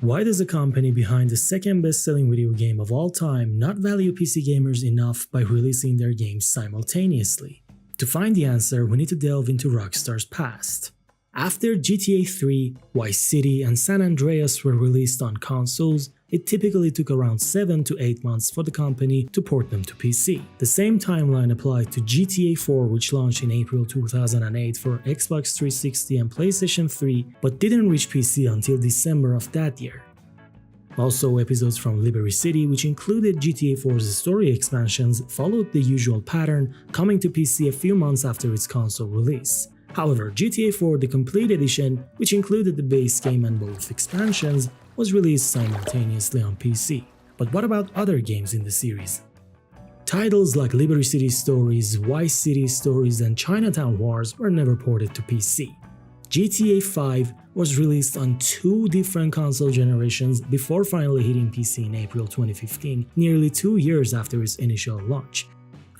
Why does the company behind the second best-selling video game of all time not value PC gamers enough by releasing their games simultaneously? To find the answer, we need to delve into Rockstar's past. After GTA 3, Vice City, and San Andreas were released on consoles, it typically took around 7 to 8 months for the company to port them to PC. The same timeline applied to GTA 4, which launched in April 2008 for Xbox 360 and PlayStation 3, but didn't reach PC until December of that year. Also, episodes from Liberty City, which included GTA 4's story expansions, followed the usual pattern, coming to PC a few months after its console release. However, GTA 4 The Complete Edition, which included the base game and both expansions, was released simultaneously on PC. But what about other games in the series? Titles like Liberty City Stories, Vice City Stories, and Chinatown Wars were never ported to PC. GTA 5 was released on 2 different console generations before finally hitting PC in April 2015, nearly 2 years after its initial launch.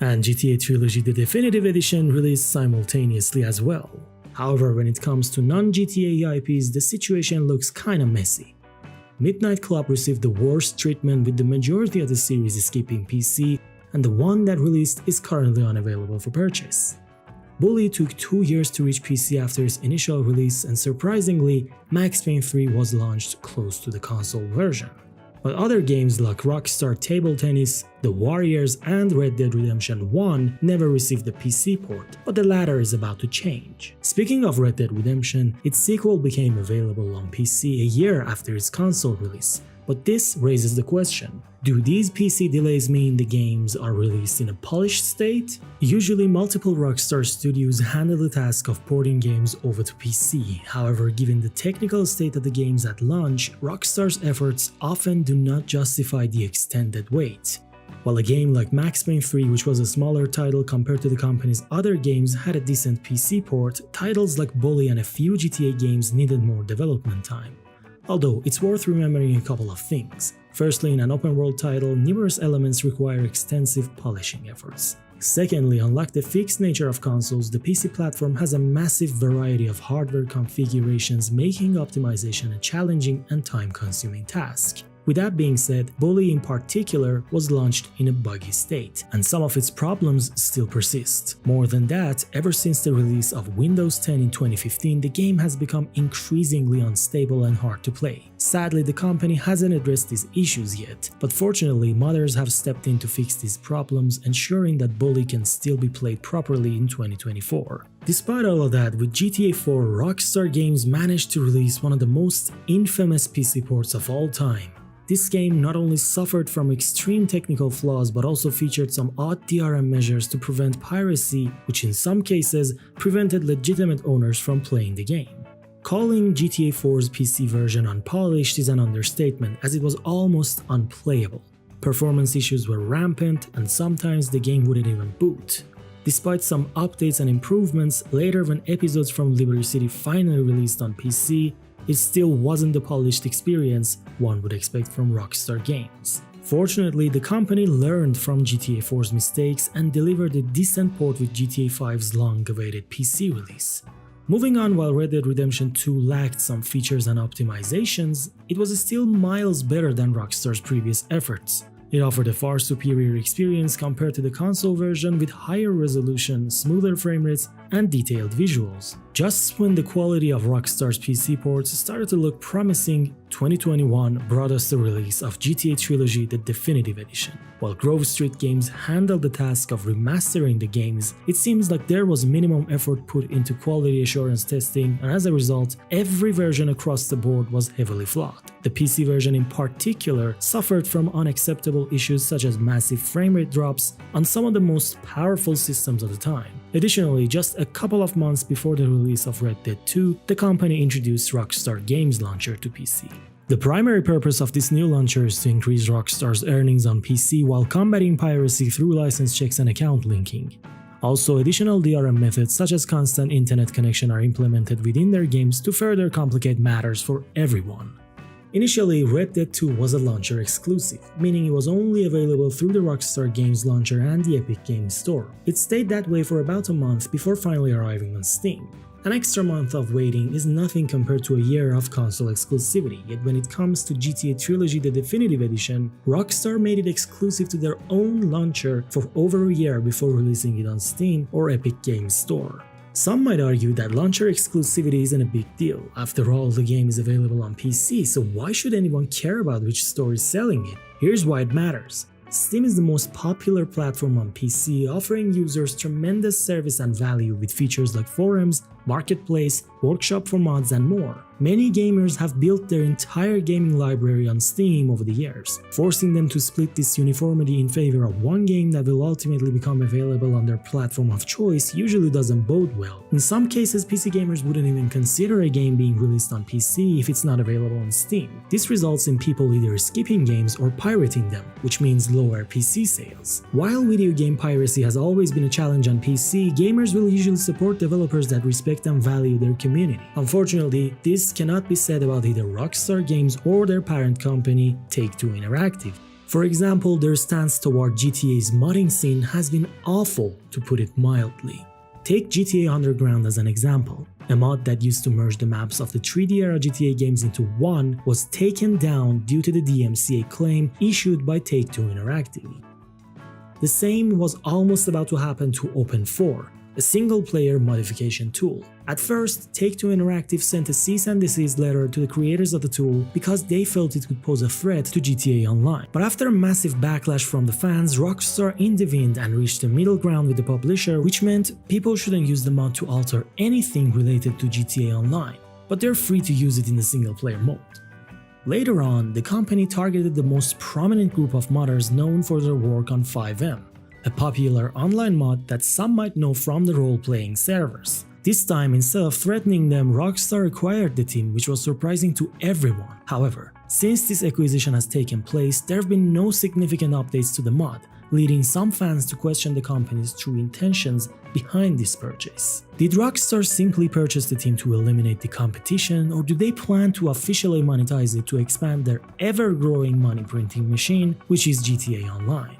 And GTA Trilogy The Definitive Edition released simultaneously as well. However, when it comes to non-GTA IPs, the situation looks kinda messy. Midnight Club received the worst treatment, with the majority of the series escaping PC, and the one that released is currently unavailable for purchase. Bully took 2 years to reach PC after its initial release, and surprisingly, Max Payne 3 was launched close to the console version. But other games like Rockstar Table Tennis, The Warriors, and Red Dead Redemption 1 never received the PC port, but the latter is about to change. Speaking of Red Dead Redemption, its sequel became available on PC a year after its console release. But this raises the question, do these PC delays mean the games are released in a polished state? Usually multiple Rockstar studios handle the task of porting games over to PC, however, given the technical state of the games at launch, Rockstar's efforts often do not justify the extended wait. While a game like Max Payne 3, which was a smaller title compared to the company's other games, had a decent PC port, titles like Bully and a few GTA games needed more development time. Although, it's worth remembering a couple of things. Firstly, in an open-world title, numerous elements require extensive polishing efforts. Secondly, unlike the fixed nature of consoles, the PC platform has a massive variety of hardware configurations, making optimization a challenging and time-consuming task. With that being said, Bully in particular was launched in a buggy state, and some of its problems still persist. More than that, ever since the release of Windows 10 in 2015, the game has become increasingly unstable and hard to play. Sadly, the company hasn't addressed these issues yet, but fortunately, modders have stepped in to fix these problems, ensuring that Bully can still be played properly in 2024. Despite all of that, with GTA 4, Rockstar Games managed to release one of the most infamous PC ports of all time. This game not only suffered from extreme technical flaws but also featured some odd DRM measures to prevent piracy, which in some cases prevented legitimate owners from playing the game. Calling GTA 4's PC version unpolished is an understatement, as it was almost unplayable. Performance issues were rampant, and sometimes the game wouldn't even boot. Despite some updates and improvements, later when episodes from Liberty City finally released on PC, it still wasn't the polished experience one would expect from Rockstar Games. Fortunately, the company learned from GTA 4's mistakes and delivered a decent port with GTA 5's long-awaited PC release. Moving on, while Red Dead Redemption 2 lacked some features and optimizations, it was still miles better than Rockstar's previous efforts. It offered a far superior experience compared to the console version, with higher resolution, smoother frame rates, and detailed visuals. Just when the quality of Rockstar's PC ports started to look promising, 2021 brought us the release of GTA Trilogy The Definitive Edition. While Grove Street Games handled the task of remastering the games, it seems like there was minimum effort put into quality assurance testing, and as a result, every version across the board was heavily flawed. The PC version in particular suffered from unacceptable issues such as massive frame rate drops on some of the most powerful systems of the time. Additionally, just a couple of months before the release of Red Dead 2, the company introduced Rockstar Games Launcher to PC. The primary purpose of this new launcher is to increase Rockstar's earnings on PC while combating piracy through license checks and account linking. Also, additional DRM methods such as constant internet connection are implemented within their games to further complicate matters for everyone. Initially, Red Dead 2 was a launcher exclusive, meaning it was only available through the Rockstar Games launcher and the Epic Games Store. It stayed that way for about a month before finally arriving on Steam. An extra month of waiting is nothing compared to a year of console exclusivity, yet when it comes to GTA Trilogy The Definitive Edition, Rockstar made it exclusive to their own launcher for over a year before releasing it on Steam or Epic Games Store. Some might argue that launcher exclusivity isn't a big deal. After all, the game is available on PC, so why should anyone care about which store is selling it? Here's why it matters. Steam is the most popular platform on PC, offering users tremendous service and value with features like forums, marketplace, workshop for mods, and more. Many gamers have built their entire gaming library on Steam over the years, forcing them to split this uniformity in favor of one game that will ultimately become available on their platform of choice usually doesn't bode well. In some cases, PC gamers wouldn't even consider a game being released on PC if it's not available on Steam. This results in people either skipping games or pirating them, which means lower PC sales. While video game piracy has always been a challenge on PC, gamers will usually support developers that respect and value their community. Unfortunately, this cannot be said about either Rockstar Games or their parent company, Take-Two Interactive. For example, their stance toward GTA's modding scene has been awful, to put it mildly. Take GTA Underground as an example. A mod that used to merge the maps of the 3D-era GTA games into one was taken down due to the DMCA claim issued by Take-Two Interactive. The same was almost about to happen to Open4, a single-player modification tool. At first, Take-Two Interactive sent a cease and desist letter to the creators of the tool because they felt it could pose a threat to GTA Online. But after a massive backlash from the fans, Rockstar intervened and reached a middle ground with the publisher, which meant people shouldn't use the mod to alter anything related to GTA Online, but they're free to use it in the single-player mode. Later on, the company targeted the most prominent group of modders known for their work on 5M, a popular online mod that some might know from the role-playing servers. This time, instead of threatening them, Rockstar acquired the team, which was surprising to everyone. However, since this acquisition has taken place, there have been no significant updates to the mod, leading some fans to question the company's true intentions behind this purchase. Did Rockstar simply purchase the team to eliminate the competition, or do they plan to officially monetize it to expand their ever-growing money-printing machine, which is GTA Online?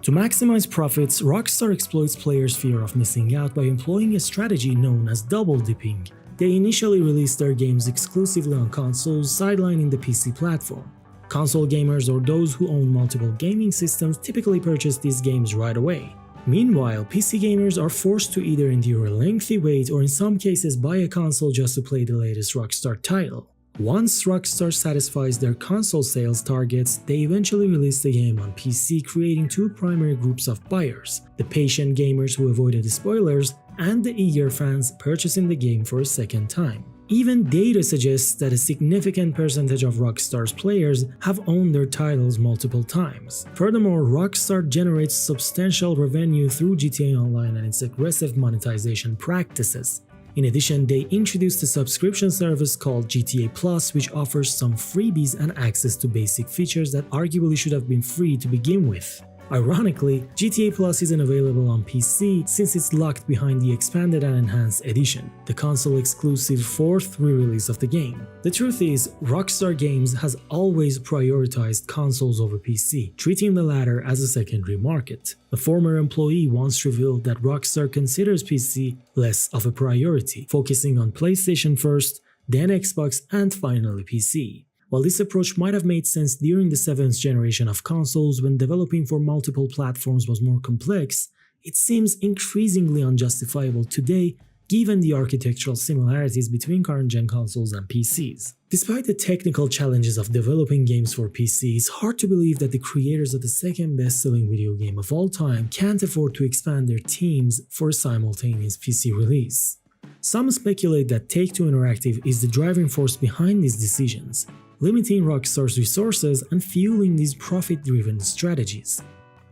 To maximize profits, Rockstar exploits players' fear of missing out by employing a strategy known as double dipping. They initially released their games exclusively on consoles, sidelining the PC platform. Console gamers or those who own multiple gaming systems typically purchase these games right away. Meanwhile, PC gamers are forced to either endure a lengthy wait or in some cases buy a console just to play the latest Rockstar title. Once Rockstar satisfies their console sales targets, they eventually release the game on PC, creating two primary groups of buyers: the patient gamers who avoided the spoilers, and the eager fans purchasing the game for a second time. Even data suggests that a significant percentage of Rockstar's players have owned their titles multiple times. Furthermore, Rockstar generates substantial revenue through GTA Online and its aggressive monetization practices. In addition, they introduced a subscription service called GTA Plus, which offers some freebies and access to basic features that arguably should have been free to begin with. Ironically, GTA Plus isn't available on PC since it's locked behind the Expanded and Enhanced Edition, the console-exclusive fourth re-release of the game. The truth is, Rockstar Games has always prioritized consoles over PC, treating the latter as a secondary market. A former employee once revealed that Rockstar considers PC less of a priority, focusing on PlayStation first, then Xbox, and finally PC. While this approach might have made sense during the 7th generation of consoles when developing for multiple platforms was more complex, it seems increasingly unjustifiable today given the architectural similarities between current-gen consoles and PCs. Despite the technical challenges of developing games for PC, it's hard to believe that the creators of the second best-selling video game of all time can't afford to expand their teams for a simultaneous PC release. Some speculate that Take-Two Interactive is the driving force behind these decisions, limiting Rockstar's resources and fueling these profit-driven strategies.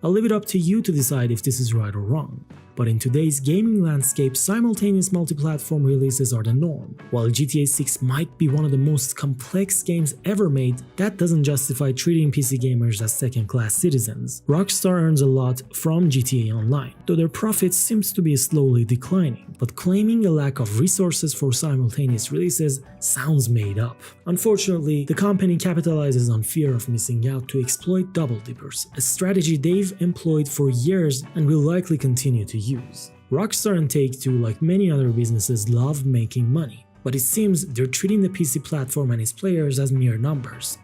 I'll leave it up to you to decide if this is right or wrong. But in today's gaming landscape, simultaneous multi-platform releases are the norm. While GTA 6 might be one of the most complex games ever made, that doesn't justify treating PC gamers as second-class citizens. Rockstar earns a lot from GTA Online, though their profits seems to be slowly declining. But claiming a lack of resources for simultaneous releases sounds made up. Unfortunately, the company capitalizes on fear of missing out to exploit double dippers, a strategy they've employed for years and will likely continue to use. Rockstar and Take-Two, like many other businesses, love making money, but it seems they're treating the PC platform and its players as mere numbers.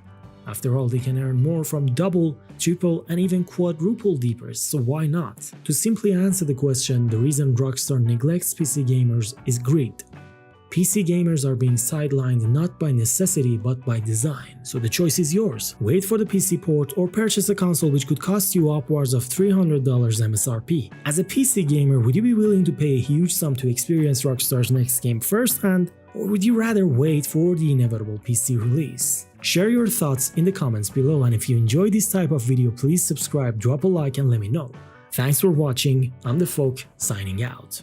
After all, they can earn more from double, triple, and even quadruple deepers, so why not? To simply answer the question, the reason Rockstar neglects PC gamers is greed. PC gamers are being sidelined not by necessity but by design, so the choice is yours. Wait for the PC port or purchase a console which could cost you upwards of $300 MSRP. As a PC gamer, would you be willing to pay a huge sum to experience Rockstar's next game firsthand, or would you rather wait for the inevitable PC release? Share your thoughts in the comments below, and if you enjoy this type of video, please subscribe, drop a like, and let me know. Thanks for watching. I'm the Folk, signing out.